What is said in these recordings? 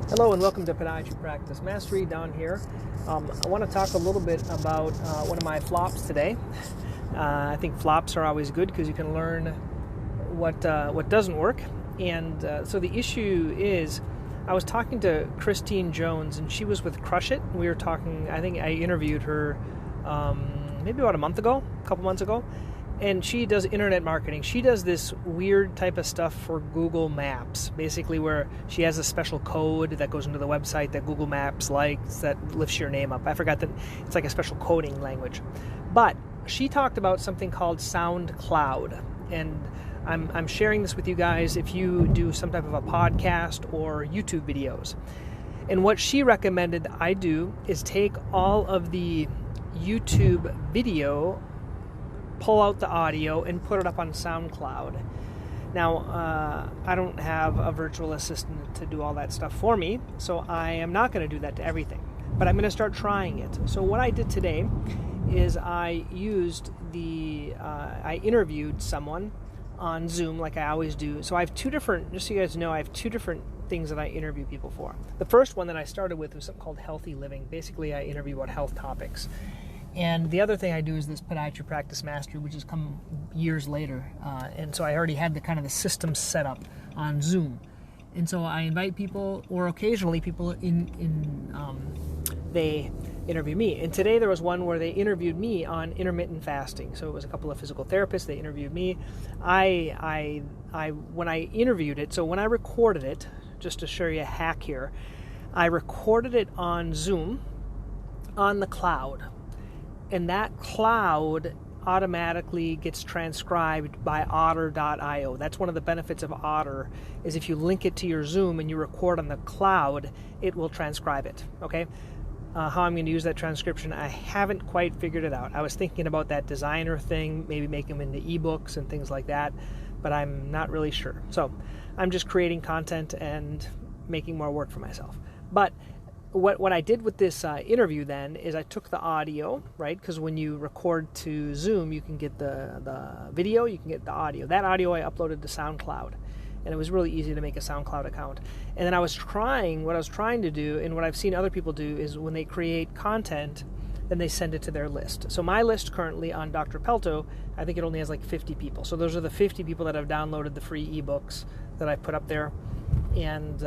Hello and welcome to Podiatry Practice Mastery. Don here. I want to talk a little bit about one of my flops today. I think flops are always good because you can learn what doesn't work. And so the issue is, I was talking to Christine Jones, and she was with Crush It. We were talking. I think I interviewed her maybe about a couple months ago. And she does internet marketing. She does this weird type of stuff for Google Maps, basically where she has a special code that goes into the website that Google Maps likes that lifts your name up. I forgot that it's like a special coding language. But she talked about something called SoundCloud. And I'm sharing this with you guys if you do some type of a podcast or YouTube videos. And what she recommended I do is take all of the YouTube video, pull out the audio, and put it up on SoundCloud. Now, I don't have a virtual assistant to do all that stuff for me, so I am not going to do that to everything. But I'm going to start trying it. So what I did today is I interviewed someone on Zoom like I always do. So I have just so you guys know, I have two different things that I interview people for. The first one that I started with was something called Healthy Living. Basically, I interview about health topics. And the other thing I do is this Podiatry Practice Mastery, which has come years later. And so I already had the system set up on Zoom. And so I invite people, or occasionally people they interview me. And today there was one where they interviewed me on intermittent fasting. So it was a couple of physical therapists. They interviewed me. When I interviewed it, so when I recorded it, just to show you a hack here, I recorded it on Zoom on the cloud. And that cloud automatically gets transcribed by otter.io. That's one of the benefits of Otter, is if you link it to your Zoom and you record on the cloud, it will transcribe it, okay? How I'm going to use that transcription, I haven't quite figured it out. I was thinking about that designer thing, maybe make them into ebooks and things like that, but I'm not really sure. So I'm just creating content and making more work for myself. But what I did with this interview then is I took the audio, right? Because when you record to Zoom, you can get the video, you can get the audio. That audio I uploaded to SoundCloud, and it was really easy to make a SoundCloud account. And then what I was trying to do, and what I've seen other people do, is when they create content, then they send it to their list. So my list currently on Dr. Pelto, I think it only has like 50 people. So those are the 50 people that have downloaded the free ebooks that I put up there. And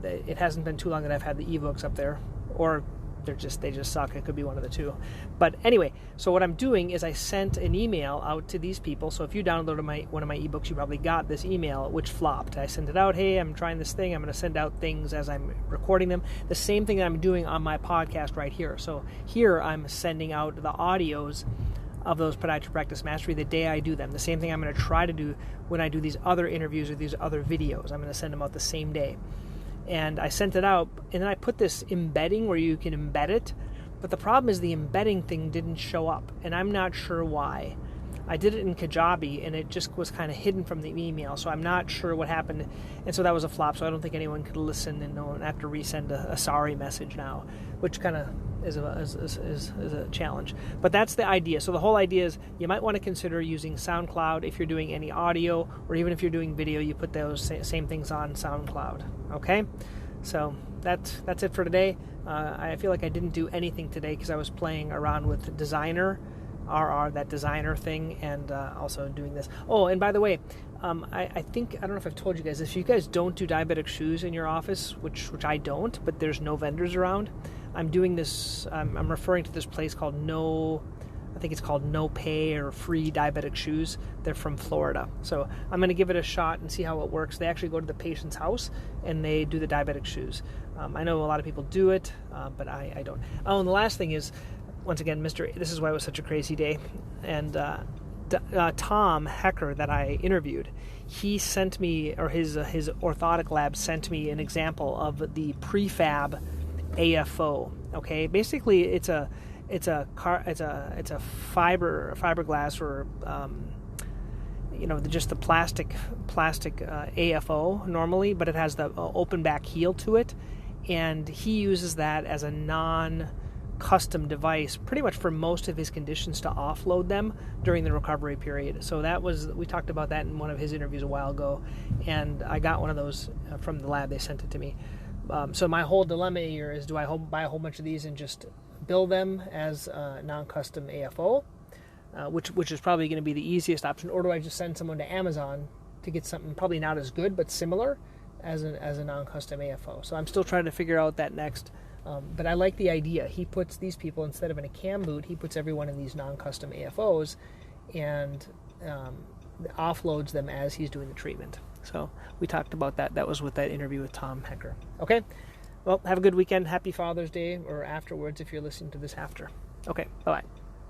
it hasn't been too long that I've had the ebooks up there, or they just suck. It could be one of the two. But anyway, so what I'm doing is I sent an email out to these people. So if you downloaded one of my ebooks, you probably got this email, which flopped. I sent it out. Hey, I'm trying this thing. I'm going to send out things as I'm recording them. The same thing that I'm doing on my podcast right here. So here I'm sending out the audios of those Podiatry Practice Mastery the day I do them. The same thing I'm going to try to do when I do these other interviews or these other videos. I'm going to send them out the same day. And I sent it out, and then I put this embedding where you can embed it. But the problem is the embedding thing didn't show up, and I'm not sure why. I did it in Kajabi, and it just was kind of hidden from the email, so I'm not sure what happened. And so that was a flop, so I don't think anyone could listen and have to resend a sorry message now, which kind of is a challenge. But that's the idea. So the whole idea is you might want to consider using SoundCloud if you're doing any audio, or even if you're doing video, you put those same things on SoundCloud. Okay? So that's it for today. I feel like I didn't do anything today because I was playing around with Designer, that designer thing, and also doing this. Oh, and by the way, I don't know if I've told you guys, if you guys don't do diabetic shoes in your office, which I don't, but there's no vendors around, I'm doing this, I'm referring to this place called No Pay or Free Diabetic Shoes. They're from Florida. So I'm going to give it a shot and see how it works. They actually go to the patient's house and they do the diabetic shoes. I know a lot of people do it, but I don't. Oh, and the last thing is, once again, this is why it was such a crazy day. And Tom Hecker that I interviewed, he sent me, or his orthotic lab sent me an example of the prefab AFO. Okay, basically it's a fiberglass, or just the plastic AFO normally, but it has the open back heel to it, and he uses that as a non-custom device pretty much for most of his conditions to offload them during the recovery period. So we talked about that in one of his interviews a while ago, and I got one of those from the lab. They sent it to me. So my whole dilemma here is, do I buy a whole bunch of these and just bill them as non-custom AFO, which is probably going to be the easiest option, or do I just send someone to Amazon to get something probably not as good but similar as a non-custom AFO? So I'm still trying to figure out that next. But I like the idea. He puts these people, instead of in a cam boot, he puts everyone in these non-custom AFOs and offloads them as he's doing the treatment. So we talked about that. That was with that interview with Tom Hecker. Okay? Well, have a good weekend. Happy Father's Day, or afterwards if you're listening to this after. Okay, bye-bye.